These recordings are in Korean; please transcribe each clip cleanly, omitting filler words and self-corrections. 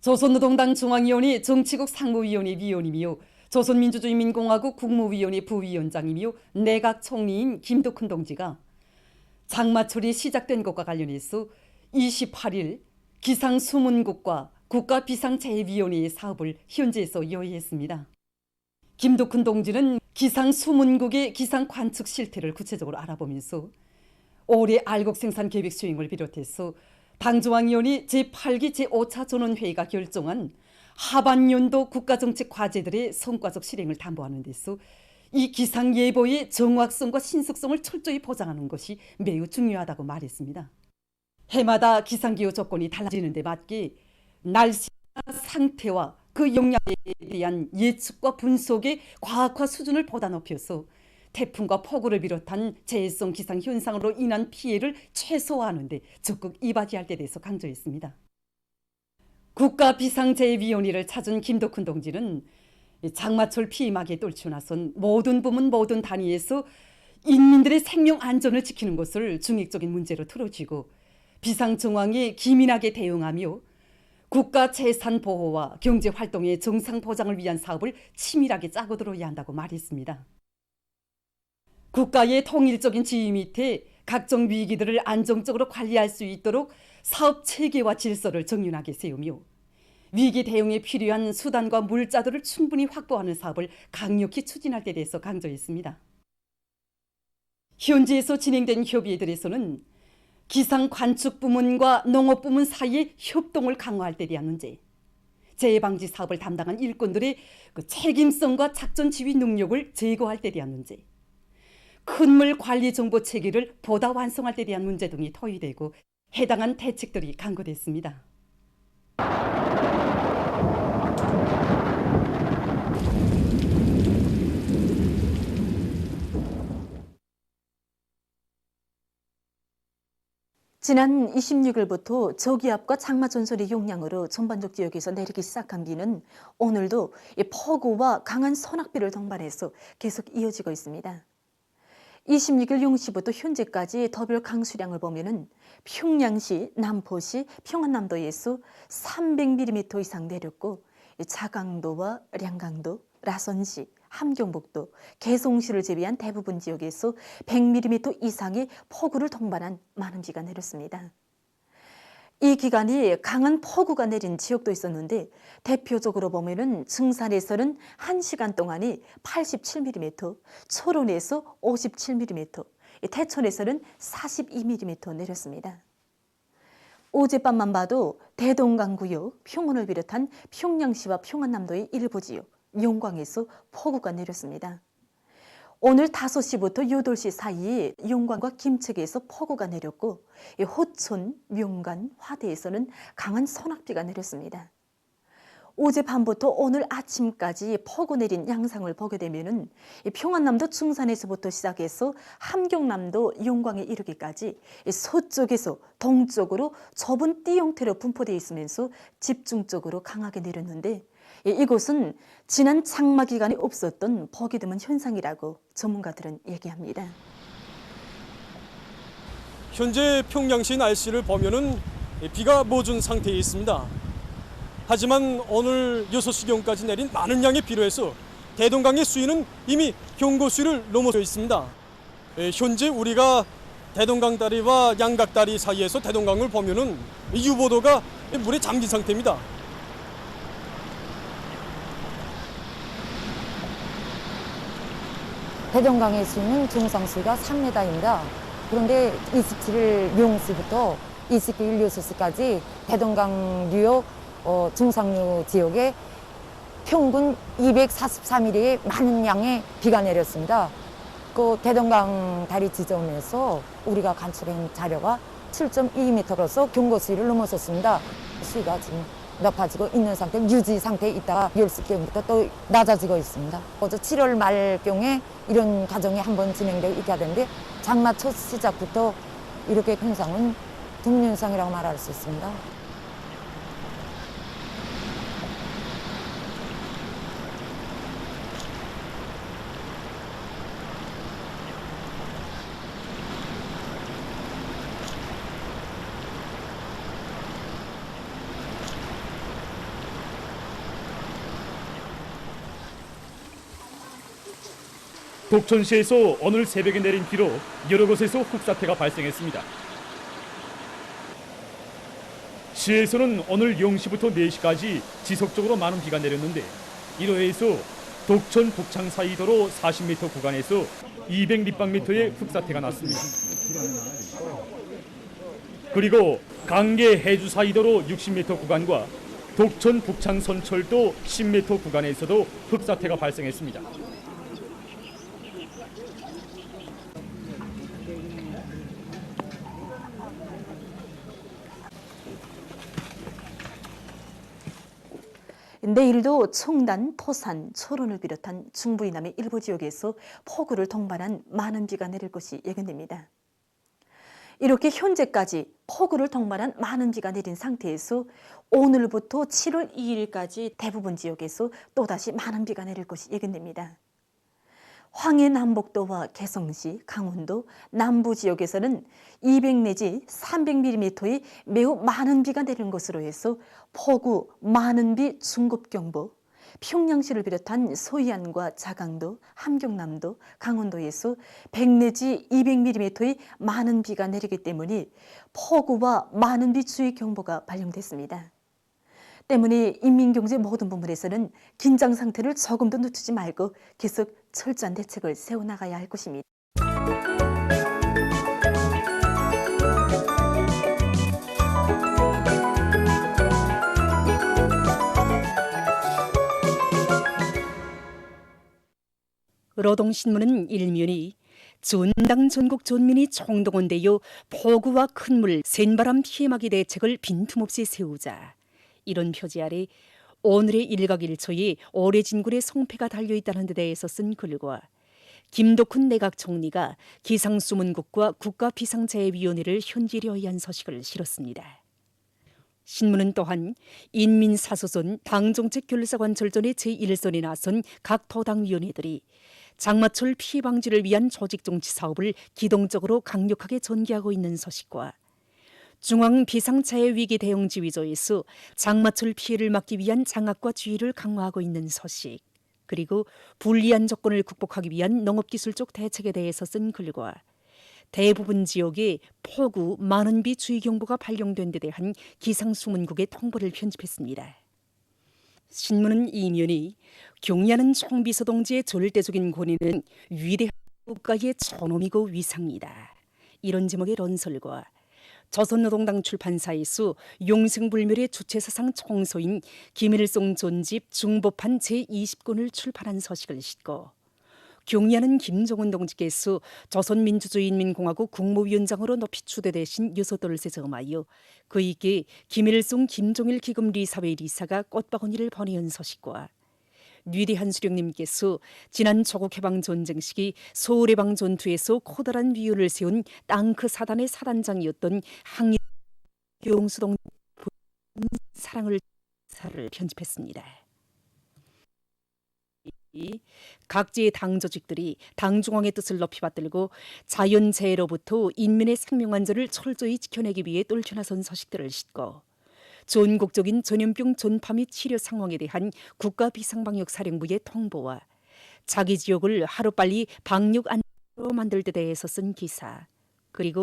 조선노동당 중앙위원회 정치국 상무위원회 위원이며 조선민주주의인민공화국 국무위원회 부위원장이며 내각 총리인 김덕훈 동지가 장마철이 시작된 것과 관련해서 28일 기상수문국과 국가비상재해위원회의 사업을 현지에서 요해했습니다. 김덕훈 동지는 기상수문국의 기상관측 실태를 구체적으로 알아보면서 올해 알곡생산 계획 수행을 비롯해서 당중앙위원회 제8기 제5차 전원회의가 결정한 하반년도 국가정책 과제들의 성과적 실행을 담보하는 데서 이 기상예보의 정확성과 신속성을 철저히 보장하는 것이 매우 중요하다고 말했습니다. 해마다 기상기후 조건이 달라지는 데 맞게 날씨 상태와 그 영향에 대한 예측과 분석의 과학화 수준을 보다 높여서 태풍과 폭우를 비롯한 재해성 기상 현상으로 인한 피해를 최소화하는 데 적극 이바지할 때 대해서 강조했습니다. 국가비상재해위원회를 찾은 김덕훈 동지는 장마철 피임하기에 떨쳐 나선 모든 부문 모든 단위에서 인민들의 생명 안전을 지키는 것을 중익적인 문제로 틀어쥐고 비상 정황에 기민하게 대응하며 국가 재산 보호와 경제 활동의 정상 보장을 위한 사업을 치밀하게 짜고 들어야 한다고 말했습니다. 국가의 통일적인 지휘 밑에 각종 위기들을 안정적으로 관리할 수 있도록 사업 체계와 질서를 정연하게 세우며 위기 대응에 필요한 수단과 물자들을 충분히 확보하는 사업을 강력히 추진할 데 대해서 강조했습니다. 현지에서 진행된 협의회들에서는 기상관측부문과 농업부문 사이의 협동을 강화할 때 대한 문제, 재해방지 사업을 담당한 일꾼들의 책임성과 작전 지휘 능력을 제고할 때 대한 문제, 큰 물 관리 정보 체계를 보다 완성할 때 대한 문제 등이 토의되고 해당한 대책들이 강구됐습니다. 지난 26일부터 저기압과 장마 전설의 영향으로 전반적 지역에서 내리기 시작한 비는 오늘도 폭우와 강한 소낙비를 동반해서 계속 이어지고 있습니다. 26일 0시부터 현재까지 더블 강수량을 보면은 평양시, 남포시, 평안남도에서 300mm 이상 내렸고 자강도와 량강도, 라선시, 함경북도, 개송시를 제외한 대부분 지역에서 100mm 이상의 폭우를 동반한 많은 비가 내렸습니다. 이 기간이 강한 폭우가 내린 지역도 있었는데 대표적으로 보면은 증산에서는 1시간 동안이 87mm, 초론에서 57mm, 태천에서는 42mm 내렸습니다. 어젯밤만 봐도 대동강구역, 평원을 비롯한 평양시와 평안남도의 일부 지역, 용광에서 폭우가 내렸습니다. 오늘 5시부터 8시 사이에 용광과 김책에서 폭우가 내렸고 호천, 명간, 화대에서는 강한 소낙비가 내렸습니다. 어젯밤부터 오늘 아침까지 폭우 내린 양상을 보게 되면은 평안남도 중산에서부터 시작해서 함경남도 용광에 이르기까지 서쪽에서 동쪽으로 좁은 띠 형태로 분포되어 있으면서 집중적으로 강하게 내렸는데 이곳은 지난 장마 기간에 없었던 보기 드문 현상이라고 전문가들은 얘기합니다. 현재 평양시 날씨를 보면은 비가 멎은 상태에 있습니다. 하지만 오늘 6시경까지 내린 많은 양의 비로 해서 대동강의 수위는 이미 경고 수위를 넘어서 있습니다. 현재 우리가 대동강 다리와 양각 다리 사이에서 대동강을 보면은 유보도가 물에 잠긴 상태입니다. 대동강의 수위는 정상수위가 3m입니다. 그런데 27일 0시부터 29일 6시까지 대동강류 중상류 지역에 평균 243mm의 많은 양의 비가 내렸습니다. 그 대동강 다리 지점에서 우리가 간출한 자료가 7.2m로서 경고 수위를 넘어섰습니다. 수위가 지금 높아지고 있는 상태, 유지 상태에 있다가 10시경부터 또 낮아지고 있습니다. 어제 7월 말경에 이런 과정이 한번 진행되고 있게 하던데 장마 첫 시작부터 이렇게 현상은 드문 현상이라고 말할 수 있습니다. 독천시에서 오늘 새벽에 내린 비로 여러 곳에서 흙사태가 발생했습니다. 시에서는 오늘 0시부터 4시까지 지속적으로 많은 비가 내렸는데 이로 해서 독천 북창 사이 도로 40m 구간에서 200立方미터의 흙사태가 났습니다. 그리고 강계 해주 사이 도로 60m 구간과 독천 북창 선철도 10m 구간에서도 흙사태가 발생했습니다. 내일도 청단, 토산, 철원을 비롯한 중부 이남의 일부 지역에서 폭우를 동반한 많은 비가 내릴 것이 예견됩니다. 이렇게 현재까지 폭우를 동반한 많은 비가 내린 상태에서 오늘부터 7월 2일까지 대부분 지역에서 또다시 많은 비가 내릴 것이 예견됩니다. 황해남북도와 개성시, 강원도, 남부 지역에서는 200 내지 300mm의 매우 많은 비가 내리는 것으로 해서 폭우, 많은 비 중급경보, 평양시를 비롯한 소이안과 자강도, 함경남도, 강원도에서 100 내지 200mm의 많은 비가 내리기 때문에 폭우와 많은 비 주의경보가 발령됐습니다. 때문에 인민경제 모든 부문에서는 긴장 상태를 조금도 늦추지 말고 계속 철저한 대책을 세워나가야 할 것입니다. 노동신문은 일면이 전당 전국 전민이 총동원되어 폭우와 큰물, 센바람 피해막이 대책을 빈틈없이 세우자. 이런 표지 아래 오늘의 일각일초에 오래진굴의 송패가 달려있다는 데 대해서 쓴 글과 김덕훈 내각 총리가 기상수문국과 국가비상자해위원회를 현지려 의한 소식을 실었습니다. 신문은 또한 인민사소선 당정책결사관 절전의 제1선에 나선 각 도당위원회들이 장마철 피해 방지를 위한 조직정치 사업을 기동적으로 강력하게 전개하고 있는 소식과 중앙비상자해위기대응지휘소에서 장마철 피해를 막기 위한 장악과 지휘를 강화하고 있는 소식, 그리고 불리한 조건을 극복하기 위한 농업기술적 대책에 대해서 쓴 글과 대부분 지역에 폭우, 많은 비 주의경보가 발령된 데 대한 기상수문국의 통보를 편집했습니다. 신문은 이면이 경야는 총비서동지의 절대적인 권위는 위대한 국가의 존엄이고 위상이다. 이런 제목의 런설과 조선노동당 출판사에서 용생불멸의 주체사상 총소인 김일성 전집 중보판 제20권을 출판한 소식을 싣고 경야는 김정은 동지께서 조선민주주의인민공화국 국무위원장으로 높이 추대되신 유서돌세 점하여 그에게 김일성 김종일 기금 리사회 리사가 꽃바구니를 보내온 소식과 뉘대한 수령님께서 지난 조국해방전쟁 시기 서울해방 전투에서 커다란 위훈을 세운 땅크 사단의 사단장이었던 항용수동 사랑을 사를 편집했습니다. 각지의 당 조직들이 당 중앙의 뜻을 높이 받들고 자연재해로부터 인민의 생명안전을 철저히 지켜내기 위해 떨쳐나선 소식들을 싣고 전국적인 전염병 전파 및 치료 상황에 대한 국가비상방역사령부의 통보와 자기 지역을 하루빨리 방역 안전으로 만들 데 대해서 쓴 기사, 그리고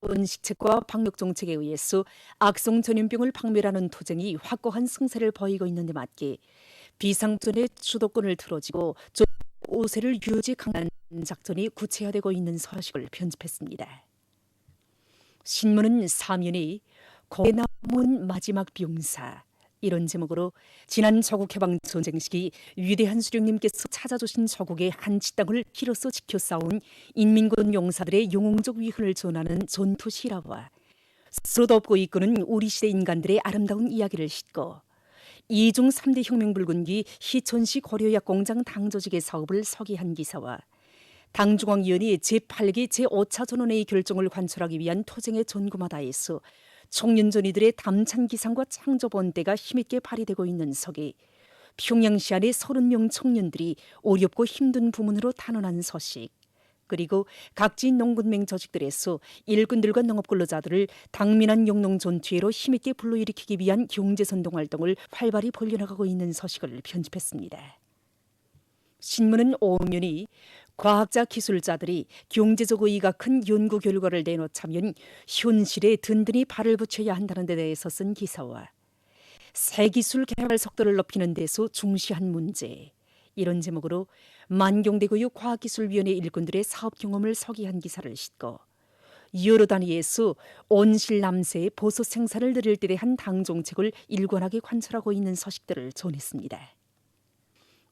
원식책과 방역정책에 의해서 악성 전염병을 박멸하는 투쟁이 확고한 승세를 보이고 있는 데 맞게 비상전의 주도권을 틀어지고 오세를 유지 강한 작전이 구체화되고 있는 소식을 편집했습니다. 신문은 사면이 고개 남은 마지막 병사, 이런 제목으로 지난 조국해방전쟁 시기 위대한 수령님께서 찾아주신 조국의 한치 땅을 피로써 지켜 싸운 인민군 용사들의 영웅적 위훈을 전하는 전투 실화와 스스로도 없고 이끄는 우리 시대 인간들의 아름다운 이야기를 싣고 이중 3대 혁명불군기 희천시 고려약 공장 당조직의 사업을 서기한 기사와 당중앙위원회 제8기 제5차 전원회의 결정을 관철하기 위한 투쟁의 전구마다에서 청년전이들의 담찬 기상과 창조본대가 힘있게 발휘되고 있는 속에 평양시 안의 30명 청년들이 어렵고 힘든 부문으로 탄원한 소식, 그리고 각지 농군맹 조직들에서 일꾼들과 농업근로자들을 당민한 영농 전투회로 힘있게 불러일으키기 위한 경제선동 활동을 활발히 벌려나가고 있는 소식을 편집했습니다. 신문은 오면이 과학자 기술자들이 경제적 의의가 큰 연구 결과를 내놓자면 현실에 든든히 발을 붙여야 한다는 데 대해서 쓴 기사와 새 기술 개발 속도를 높이는 데서 중시한 문제, 이런 제목으로 만경대교육 과학기술위원회 일꾼들의 사업 경험을 소개한 기사를 싣고 여러 단위에서 온실 남새의 보수 생산을 늘릴 때 대한 당 정책을 일관하게 관철하고 있는 소식들을 전했습니다.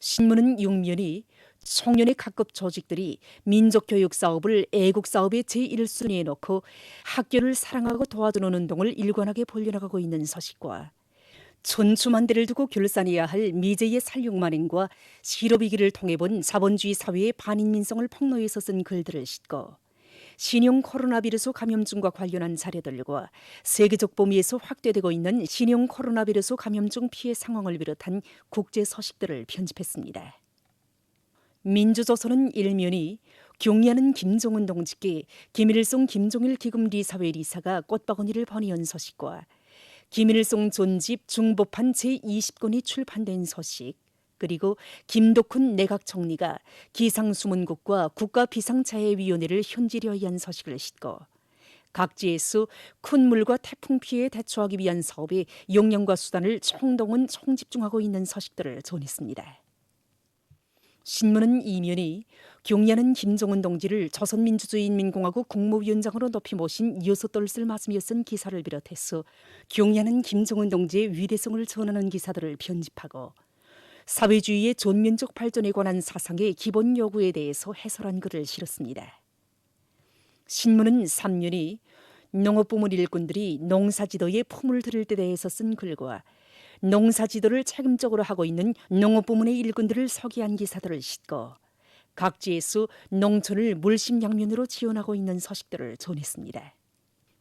신문은 6면이 청년의 각급 조직들이 민족교육 사업을 애국 사업의 제1순위에 놓고 학교를 사랑하고 도와주는 운동을 일관하게 벌려나가고 있는 소식과 천추만대를 두고 결산해야 할 미제의 살육만행과 실업위기를 통해 본 자본주의 사회의 반인민성을 폭로해서 쓴 글들을 싣고 신형 코로나 비루스 감염증과 관련한 자료들과 세계적 범위에서 확대되고 있는 신형 코로나 비루스 감염증 피해 상황을 비롯한 국제 소식들을 편집했습니다. 민주조선은 1면이 경의하는 김정은 동지께 김일성 김종일 기금 리사회 리사가 꽃바구니를 보내온 소식과 김일성 전집 중보판 제20권이 출판된 소식, 그리고 김덕훈 내각총리가 기상수문국과 국가비상자해위원회를 현지려 한 소식을 싣고 각지에서 큰 물과 태풍 피해에 대처하기 위한 사업에 역량과 수단을 총동원 총집중하고 있는 소식들을 전했습니다. 신문은 2면이 경의하는 김정은 동지를 조선민주주의인민공화국 국무위원장으로 높이 모신 6돌을 맞으며 쓴 기사를 비롯해서 경의하는 김정은 동지의 위대성을 전하는 기사들을 편집하고 사회주의의 전면적 발전에 관한 사상의 기본 요구에 대해서 해설한 글을 실었습니다. 신문은 3면이 농업부문 일꾼들이 농사지도에 품을 들일 때 대해서 쓴 글과 농사지도를 책임적으로 하고 있는 농업부문의 일꾼들을 소개한 기사들을 싣고 각지에서 농촌을 물심양면으로 지원하고 있는 소식들을 전했습니다.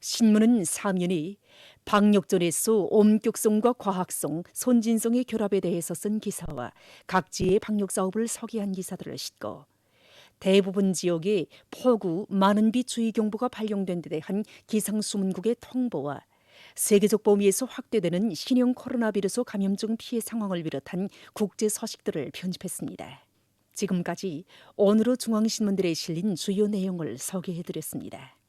신문은 4면이 방역전에서 엄격성과 과학성, 선진성의 결합에 대해서 쓴 기사와 각지의 방역사업을 소개한 기사들을 싣고 대부분 지역에 폭우, 많은 비 주의경보가 발령된 데 대한 기상수문국의 통보와 세계적 범위에서 확대되는 신형 코로나 비루스 감염증 피해 상황을 비롯한 국제 소식들을 편집했습니다. 지금까지 오늘의 중앙신문들에 실린 주요 내용을 소개해드렸습니다.